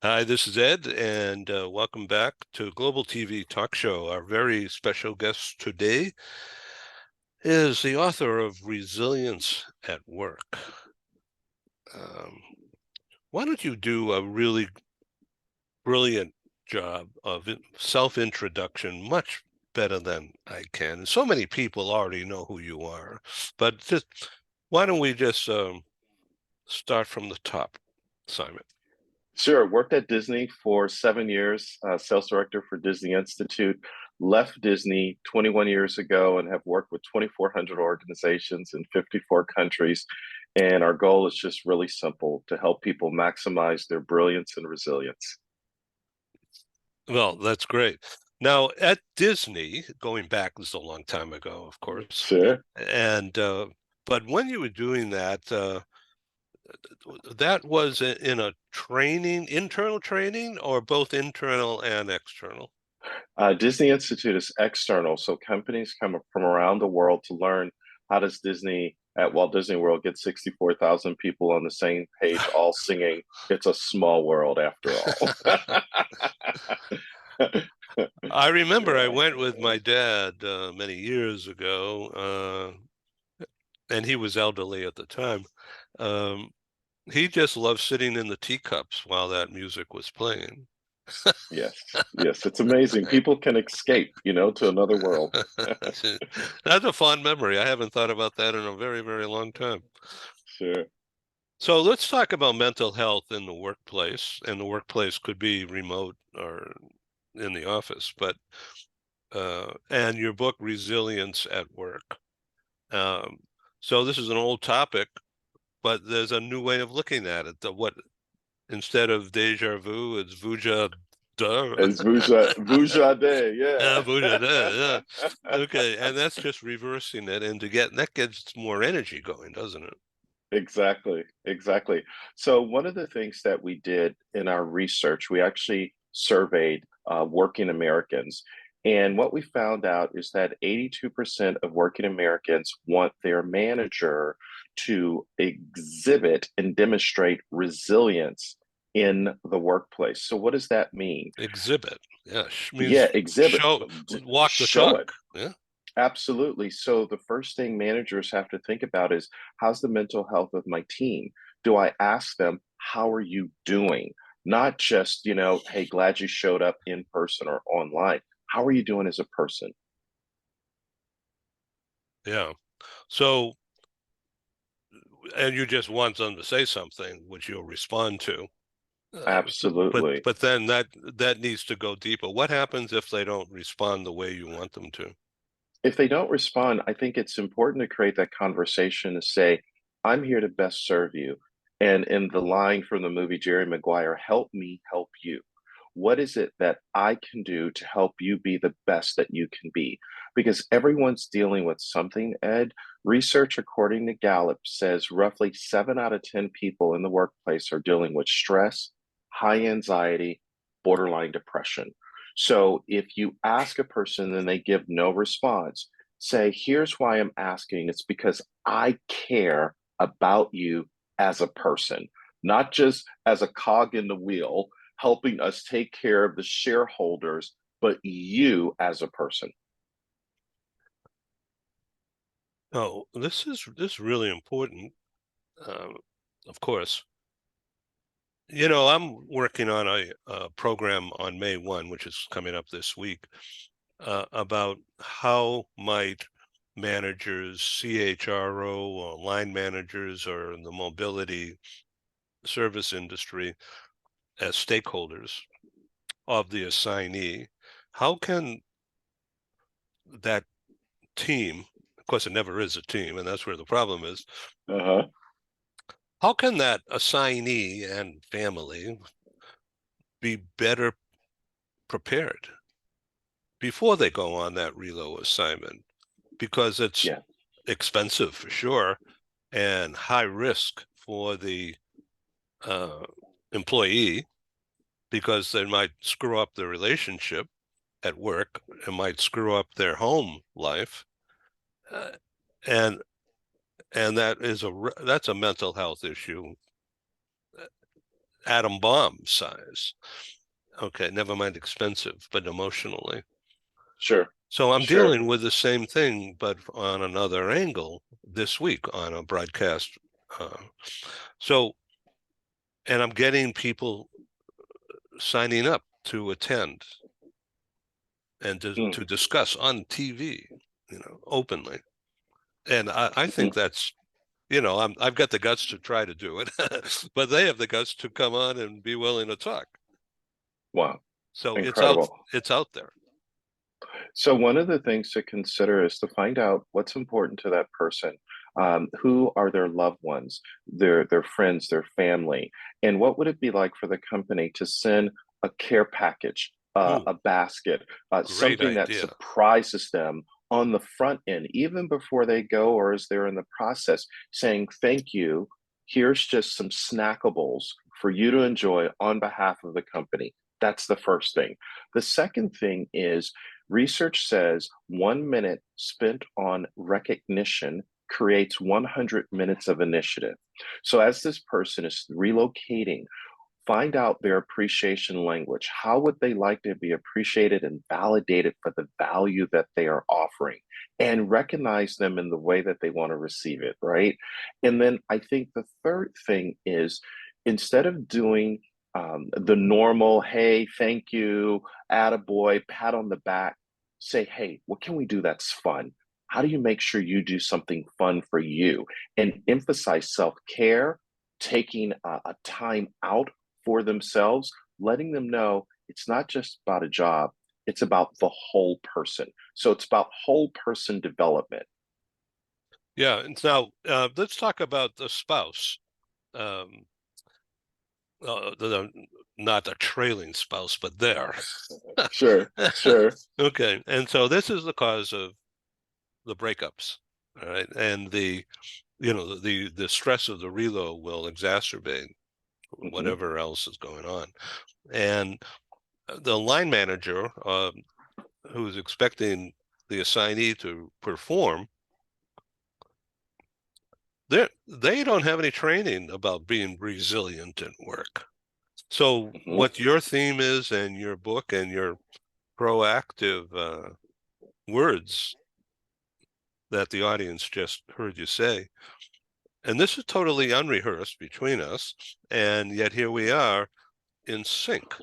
Hi, this is Ed, and welcome back to Global TV Talk Show. Our very special guest today is the author of Resilience at Work. Um, why don't you do a really brilliant job of self-introduction, much better than I can. So many people already know who you are, but just why don't we just start from the top, Simon? Sure. Worked at Disney for 7 years, sales director for Disney Institute. Left Disney 21 years ago and have worked with 2,400 organizations in 54 countries. And our goal is just really simple to help people maximize their brilliance and resilience. Well, that's great. Now, at Disney, going back, this is a long time ago, of course, Sure. and but when you were doing that, that was in a training, internal training, or both internal and external? Disney Institute is external, so companies come from around the world to learn how does Disney at Walt Disney World get 64,000 people on the same page, all singing "It's a Small World" after all. I remember I Yeah. went with my dad many years ago, and he was elderly at the time. Um, he just loved sitting in the teacups while that music was playing. Yes, yes, it's amazing. People can escape, to another world. That's a fond memory. I haven't thought about that in a very, very long time. Sure. So let's talk about mental health in the workplace, and the workplace could be remote or in the office, but and your book, Resilience at Work. Um, so this is an old topic, but there's a new way of looking at it. What instead of deja vu, it's vuja duh. As Vujade, yeah. Vuja duh, yeah. Okay, and that's just reversing it, and that gets more energy going, doesn't it? Exactly, exactly. So one of the things that we did in our research, we actually surveyed working Americans. And what we found out is that 82% of working Americans want their manager to exhibit and demonstrate resilience in the workplace. So what does that mean? Exhibit, yeah, Yeah, means exhibit, show, walk the show it. talk. Yeah. Absolutely. So the first thing managers have to think about is how's the mental health of my team? Do I ask them, how are you doing? Not just, hey, glad you showed up in person or online. How are you doing as a person? Yeah. So, and you just want them to say something, which you'll respond to. But Absolutely. then that needs to go deeper. What happens if they don't respond the way you want them to? If they don't respond, I think it's important to create that conversation to say, I'm here to best serve you. And in the line from the movie Jerry Maguire, help me help you. What is it that I can do to help you be the best that you can be? Because everyone's dealing with something, Ed. Research, according to Gallup, says roughly 7 out of 10 people in the workplace are dealing with stress, high anxiety, borderline depression. So if you ask a person and they give no response, say, here's why I'm asking. It's because I care about you as a person, not just as a cog in the wheel, helping us take care of the shareholders, but you as a person. Oh, this is really important. Um, of course, I'm working on a program on May 1, which is coming up this week, about how might managers, CHRO, or line managers, or in the mobility service industry as stakeholders of the assignee, how can that team, of course, it never is a team, and that's where the problem is, Uh-huh. how can that assignee and family be better prepared before they go on that relo assignment? Because it's Yeah. expensive for sure and high risk for the uh, employee because they might screw up the relationship at work. It might screw up their home life, uh, and that's a mental health issue atom bomb size. Okay, never mind expensive, but emotionally. Sure, So I'm sure. dealing with the same thing, but on another angle this week on a broadcast. Uh, so, and I'm getting people signing up to attend and Mm, to discuss on TV, openly. And I think mhm. that's, I've got the guts to try to do it, but they have the guts to come on and be willing to talk. Wow, So incredible. it's out there. So one of the things to consider is to find out what's important to that person. Who are their loved ones, their friends, their family, and what would it be like for the company to send a care package, Ooh, a basket, great something that idea. surprises them on the front end, even before they go or as they're in the process, saying thank you. Here's just some snackables for you to enjoy on behalf of the company. That's the first thing. The second thing is research says 1 minute spent on recognition creates 100 minutes of initiative. So, as this person is relocating, find out their appreciation language. How would they like to be appreciated and validated for the value that they are offering? And recognize them in the way that they want to receive it, right? And then I think the third thing is instead of doing the normal, hey, thank you, attaboy, pat on the back, say, hey, what can we do that's fun? How do you make sure you do something fun for you? And emphasize self care, taking a time out for themselves, letting them know it's not just about a job, it's about the whole person. So it's about whole person development. Yeah. And now let's talk about the spouse. Um, not a trailing spouse, but there. Sure, sure. Okay. And so this is the cause of the breakups, all right? And the stress of the reload will exacerbate Hmm. whatever else is going on. And the line manager, who's expecting the assignee to perform, they don't have any training about being resilient at work. So Hmm. what your theme is and your book and your proactive words that the audience just heard you say, and this is totally unrehearsed between us, and yet here we are in sync.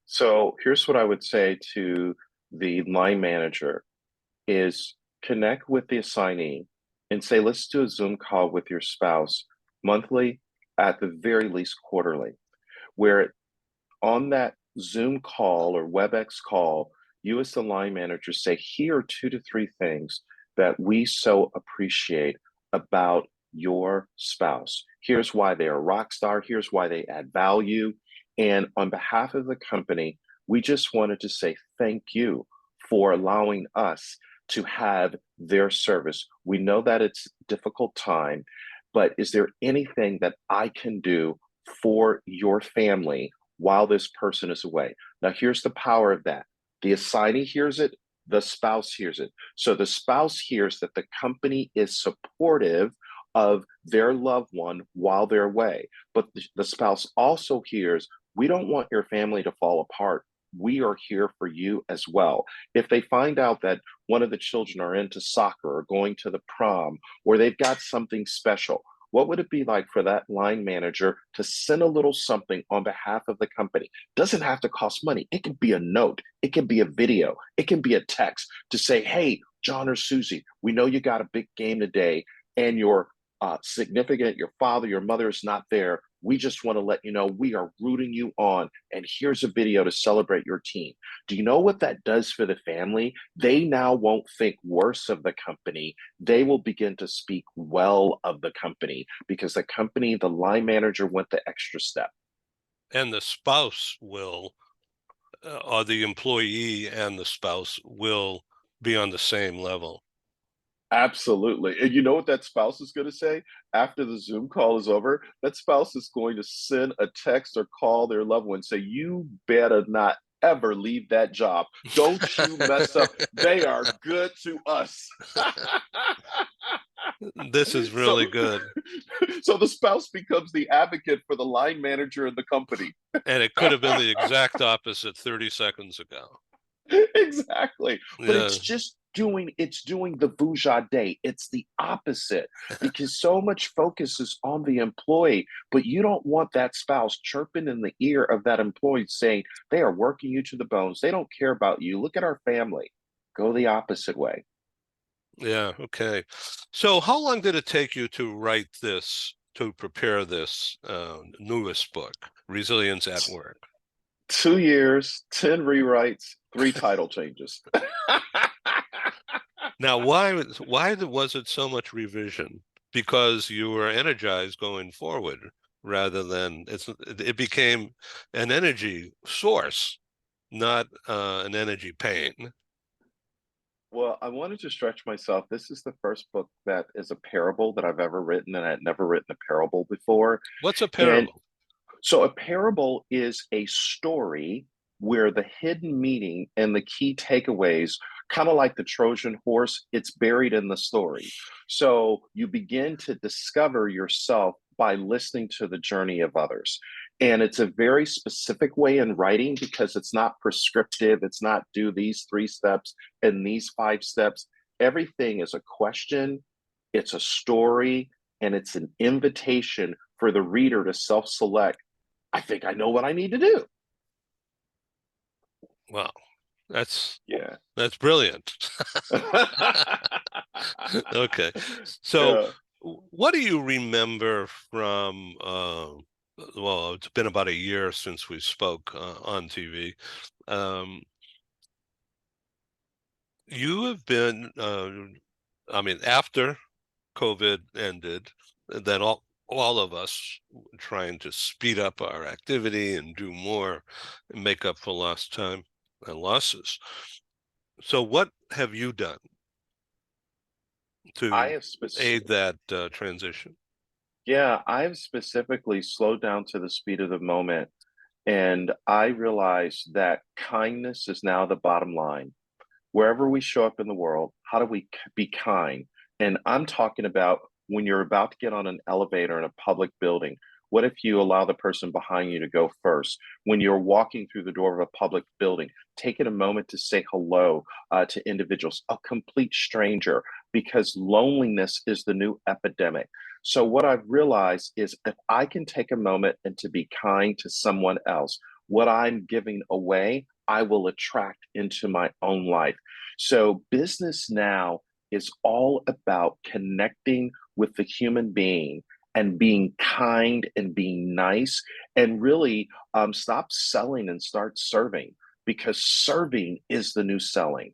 So here's what I would say to the line manager is connect with the assignee and say, let's do a Zoom call with your spouse monthly, at the very least quarterly, where on that Zoom call or WebEx call, you as the line manager say, here are 2 to 3 things that we so appreciate about your spouse. Here's why they are a rock star. Here's why they add value. And on behalf of the company, we just wanted to say thank you for allowing us to have their service. We know that it's a difficult time, but is there anything that I can do for your family while this person is away? Now, here's the power of that. The assignee hears it, the spouse hears it. So the spouse hears that the company is supportive of their loved one while they're away. But the spouse also hears, we don't want your family to fall apart. We are here for you as well. If they find out that one of the children are into soccer or going to the prom, or they've got something special, what would it be like for that line manager to send a little something on behalf of the company? Doesn't have to cost money. It could be a note, it can be a video, it can be a text to say, hey, John or Susie, we know you got a big game today and your significant, your father, your mother is not there. We just want to let you know we are rooting you on, and here's a video to celebrate your team. Do you know what that does for the family? They now won't think worse of the company. They will begin to speak well of the company because the company, the line manager went the extra step. And the spouse will, or the employee and the spouse will be on the same level. Absolutely. And you know what that spouse is going to say after the Zoom call is over? That spouse is going to send a text or call their loved one, say, you better not ever leave that job. Don't you mess up. They are good to us. This is So, really good. so the spouse becomes the advocate for the line manager in the company. And it could have been the exact opposite 30 seconds ago. Exactly. But Yeah. it's doing the vujade. It's the opposite because so much focus is on the employee, but you don't want that spouse chirping in the ear of that employee saying they are working you to the bones. They don't care about you. Look at our family. Go the opposite way. Yeah. Okay. So how long did it take you to write this, to prepare this newest book, Resilience at Work? 2 years, 10 rewrites, three title changes. Now, why was it so much revision? Because you were energized going forward rather than it became an energy source, not an energy pain. Well, I wanted to stretch myself. This is the first book that is a parable that I've ever written, and I had never written a parable before. What's a And parable? so a parable is a story where the hidden meaning and the key takeaways, kind of like the Trojan horse, it's buried in the story. So you begin to discover yourself by listening to the journey of others. And it's a very specific way in writing because it's not prescriptive. It's not do these 3 steps and these 5 steps. Everything is a question, it's a story, and it's an invitation for the reader to self select. I think I know what I need to do. Wow, that's Yeah. that's brilliant. Okay. So Yeah. what do you remember from well, it's been about a year since we spoke on TV. Um, you have been I mean, after COVID ended, then all of us trying to speed up our activity and do more and make up for lost time and losses. So what have you done I to have spec- aid that transition? yeah, I've specifically slowed down to the speed of the moment. And I realized that kindness is now the bottom line. Wherever we show up in the world, how do we be kind? And I'm talking about when you're about to get on an elevator in a public building. What if you allow the person behind you to go first? When you're walking through the door of a public building, taking a moment to say hello to individuals, a complete stranger, because loneliness is the new epidemic. So, what I've realized is if I can take a moment and to be kind to someone else, what I'm giving away, I will attract into my own life. So, business now is all about connecting with the human being and being kind and being nice and really stop selling and start serving because serving is the new selling.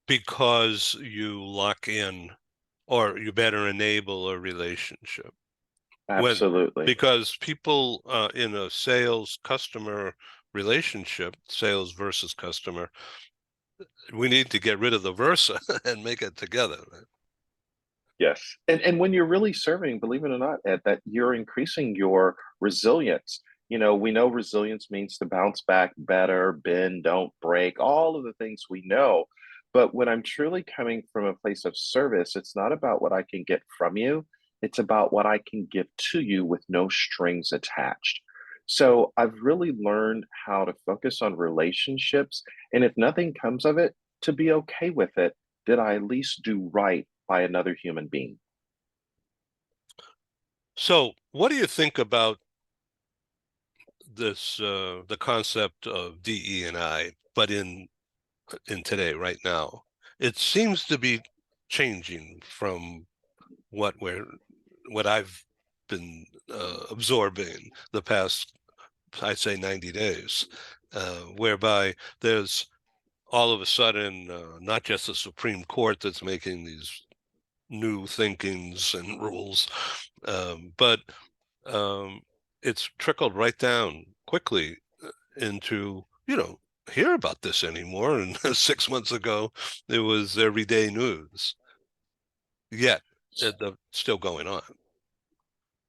Because you lock in or you better enable a relationship. When Absolutely. because people in a sales customer relationship, sales versus customer, we need to get rid of the versa and make it together. Yes. And when you're really serving, believe it or not, Ed, that you're increasing your resilience. You know, we know resilience means to bounce back better, bend, don't break, all of the things we know. But when I'm truly coming from a place of service, it's not about what I can get from you, it's about what I can give to you with no strings attached. So I've really learned how to focus on relationships. And if nothing comes of it, to be okay with it, did I at least do right by another human being? So, what do you think about this the concept of DE and I, but in today, right now? It seems to be changing from what we're what I've been absorbing the past, I'd say 90 days, whereby there's all of a sudden not just the Supreme Court that's making these new thinkings and rules, but um, it's trickled right down quickly into, you know, hear about this anymore. And 6 months ago, it was everyday news. Yet, still going on.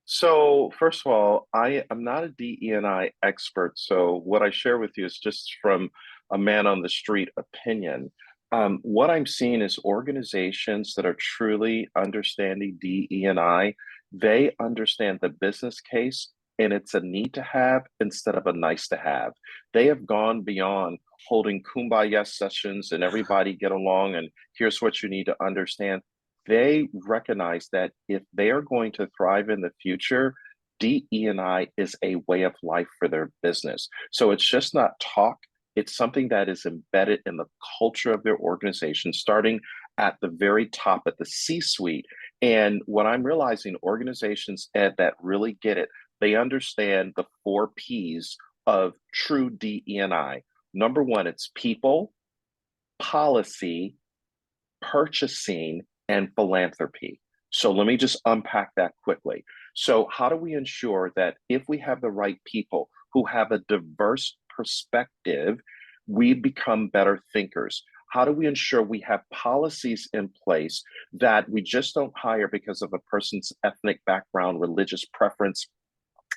So, first of all, I am not a DE&I expert. So, what I share with you is just from a man on the street opinion. What I'm seeing is organizations that are truly understanding DE&I, they understand the business case and it's a need to have instead of a nice to have. They have gone beyond holding kumbaya sessions and everybody get along and here's what you need to understand. They recognize that if they are going to thrive in the future, DE&I is a way of life for their business. So it's just not talk, it's something that is embedded in the culture of their organization, starting at the very top, at the C suite. And what I'm realizing, organizations, Ed, that really get it, they understand the four P's of true DE&I. Number one, it's people, policy, purchasing, and philanthropy. So let me just unpack that quickly. So, how do we ensure that if we have the right people who have a diverse perspective, we become better thinkers? How do we ensure we have policies in place that we just don't hire because of a person's ethnic background, religious preference,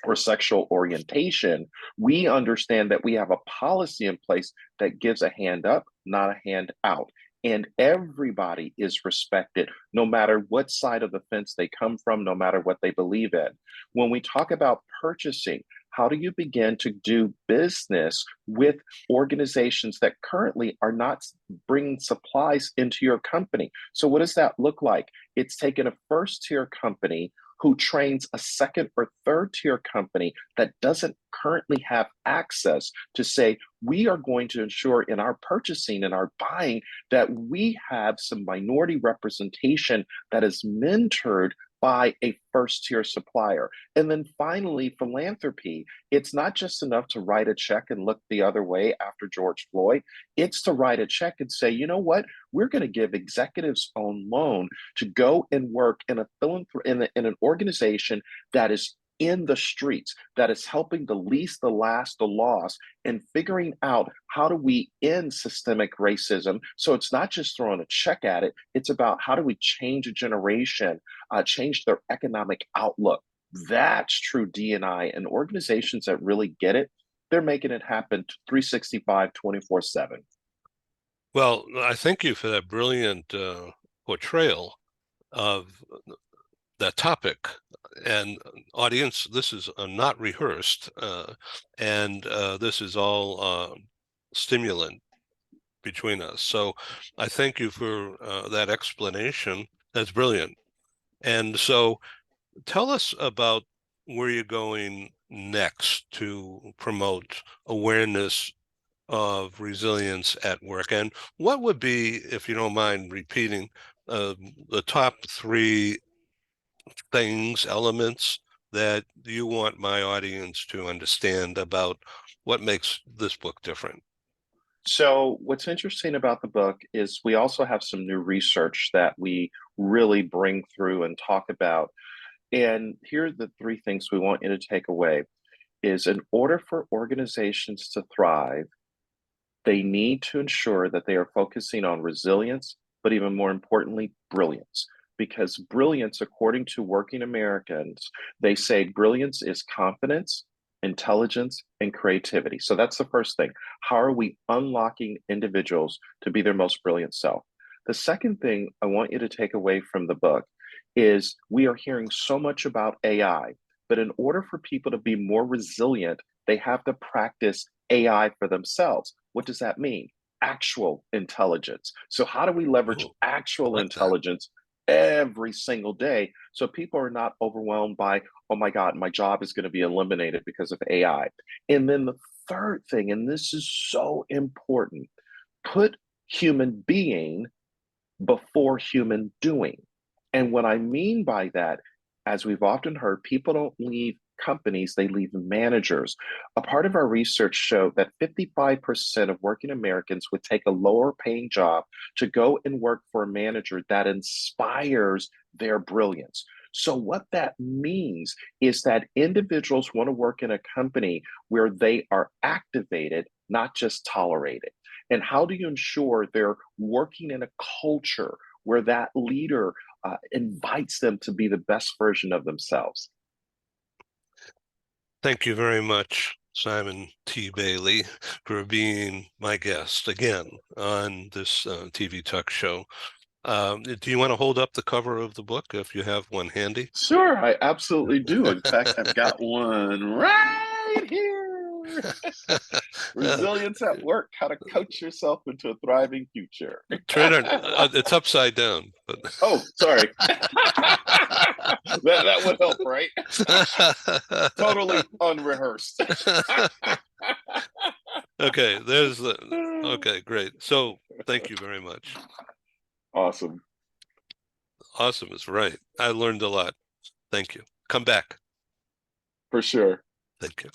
or sexual orientation? We understand that we have a policy in place that gives a hand up, not a hand out. And everybody is respected, no matter what side of the fence they come from, no matter what they believe in. When we talk about purchasing, how do you begin to do business with organizations that currently are not bringing supplies into your company? So, what does that look like? It's taken a first tier company who trains a second or third tier company that doesn't currently have access to say, we are going to ensure in our purchasing and our buying that we have some minority representation that is mentored by a first tier supplier. And then finally, philanthropy. It's not just enough to write a check and look the other way after George Floyd. It's to write a check and say, you know what? We're going to give executives on loan to go and work in a in an organization that is in the streets, that is helping the least, the last, the lost, and figuring out how do we end systemic racism. So it's not just throwing a check at it, it's about how do we change a generation, change their economic outlook. That's true D&I, and organizations that really get it, they're making it happen 365, 24/7. Well, I thank you for that brilliant portrayal of that topic. And audience, this is not rehearsed, and this is all stimulant between us. So I thank you for that explanation. That's brilliant. And so tell us about where you're going next to promote awareness of resilience at work. And what would be, if you don't mind repeating, the top three things, elements that you want my audience to understand about what makes this book different? So, what's interesting about the book is we also have some new research that we really bring through and talk about. And here are the three things we want you to take away is in order for organizations to thrive, they need to ensure that they are focusing on resilience, but even more importantly, brilliance. Because brilliance, according to working Americans, they say brilliance is confidence, intelligence, and creativity. So that's the first thing. How are we unlocking individuals to be their most brilliant self? The second thing I want you to take away from the book is we are hearing so much about AI, but in order for people to be more resilient, they have to practice AI for themselves. What does that mean? Actual intelligence. So, how do we leverage Oh, I actual like that. intelligence every single day so people are not overwhelmed by, oh my God, my job is going to be eliminated because of AI? And then the third thing, and this is so important, put human being before human doing. And what I mean by that, as we've often heard, people don't leave companies, they leave managers. A part of our research showed that 55% of working Americans would take a lower paying job to go and work for a manager that inspires their brilliance. So, what that means is that individuals want to work in a company where they are activated, not just tolerated. And how do you ensure they're working in a culture where that leader invites them to be the best version of themselves? Thank you very much. Simon T. Bailey, for being my guest again on this TV Talk show. Do you want to hold up the cover of the book if you have one handy? Sure, I absolutely do. In fact, I've got one right here. Resilience at Work: How to Coach Yourself into a Thriving Future. Turn it, it's upside down, but Oh, sorry. That would help, right? Totally unrehearsed. okay, there's the okay, great. So thank you very much. Awesome. Awesome is right. I learned a lot. Thank you. Come back. For sure. Thank you.